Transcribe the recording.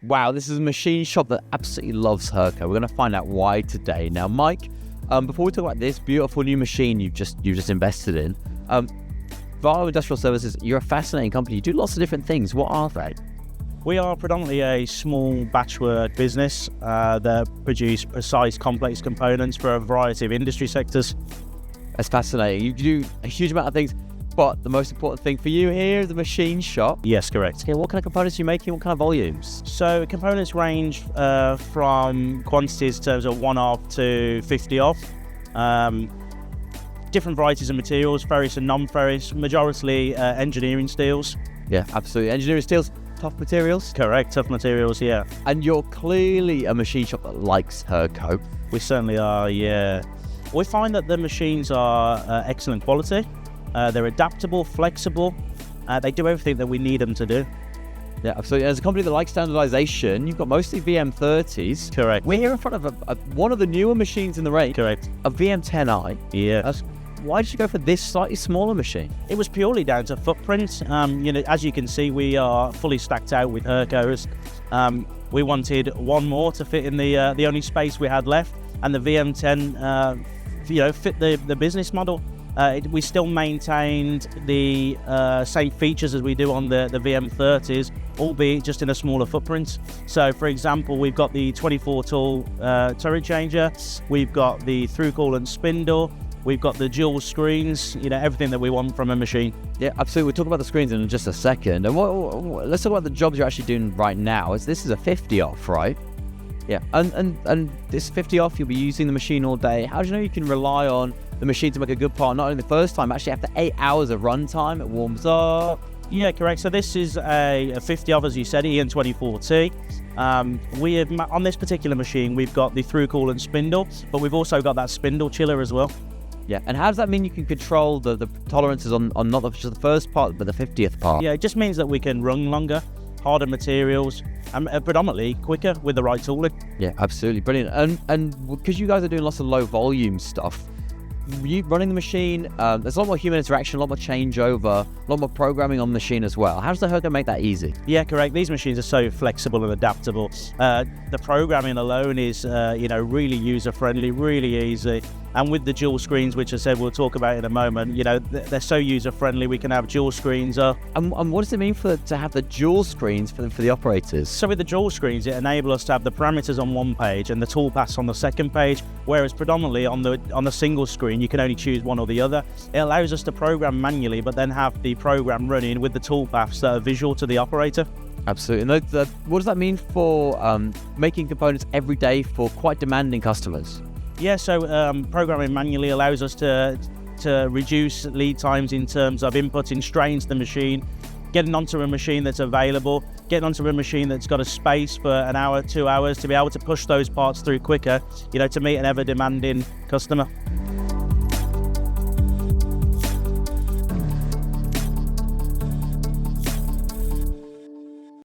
Wow, this is a machine shop that absolutely loves Hurco. We're going to find out why today. Now, Mike, before we talk about this beautiful new machine you've just invested in, Varlowe Industrial Services, you're a fascinating company. You do lots of different things. What are they? We are predominantly a small batchwork business that produce precise, complex components for a variety of industry sectors. That's fascinating. You do a huge amount of things, but the most important thing for you here is the machine shop. Yes, correct. Okay, what kind of components are you making? What kind of volumes? So components range from quantities in terms of 1 off to 50 off. Different varieties of materials, ferrous and non-ferrous, majority engineering steels. Yeah, absolutely. Engineering steels, tough materials? Correct, tough materials, yeah. And you're clearly a machine shop that likes Hurco. We certainly are, yeah. We find that the machines are excellent quality. They're adaptable, flexible. They do everything that we need them to do. Yeah, absolutely. As a company that likes standardization, you've got mostly VM30s. Correct. We're here in front of one of the newer machines in the range. Correct. A VM10i. Yeah. Why did you go for this slightly smaller machine? It was purely down to footprint. As you can see, we are fully stacked out with Hurcos. We wanted one more to fit in the only space we had left, and the VM10, fit the business model. We still maintained the same features as we do on the VM30s, albeit just in a smaller footprint. So, for example, we've got the 24-tool turret changer, we've got the through coolant spindle, we've got the dual screens, everything that we want from a machine. Yeah, absolutely. We'll talk about the screens in just a second. And let's talk about the jobs you're actually doing right now. This is a 50 off, right? Yeah, and this 50 off, you'll be using the machine all day. How do you know you can rely on the machine to make a good part, not only the first time, actually after 8 hours of runtime, it warms up? Yeah, correct. So this is a 50 off, as you said, EN24T. We have, on this particular machine, we've got the through coolant spindle, but we've also got that spindle chiller as well. Yeah, and how does that mean you can control the tolerances on not just the first part, but the 50th part? Yeah, it just means that we can run longer, harder materials, and predominantly quicker with the right tooling. Yeah, absolutely. Brilliant. And because you guys are doing lots of low volume stuff, you running the machine, there's a lot more human interaction, a lot more changeover, a lot more programming on the machine as well. How does the Hurco make that easy? Yeah, correct. These machines are so flexible and adaptable. The programming alone is, really user-friendly, really easy. And with the dual screens, which I said we'll talk about in a moment, they're so user-friendly. We can have dual screens up. And what does it mean to have the dual screens for the operators? So with the dual screens, it enables us to have the parameters on one page and the toolpaths on the second page, whereas predominantly on the single screen, you can only choose one or the other. It allows us to program manually, but then have the program running with the toolpaths that are visual to the operator. Absolutely. And what does that mean for making components every day for quite demanding customers? Yeah, so programming manually allows us to reduce lead times in terms of inputting strains to the machine, getting onto a machine that's available, getting onto a machine that's got a space for an hour, 2 hours to be able to push those parts through quicker, to meet an ever-demanding customer.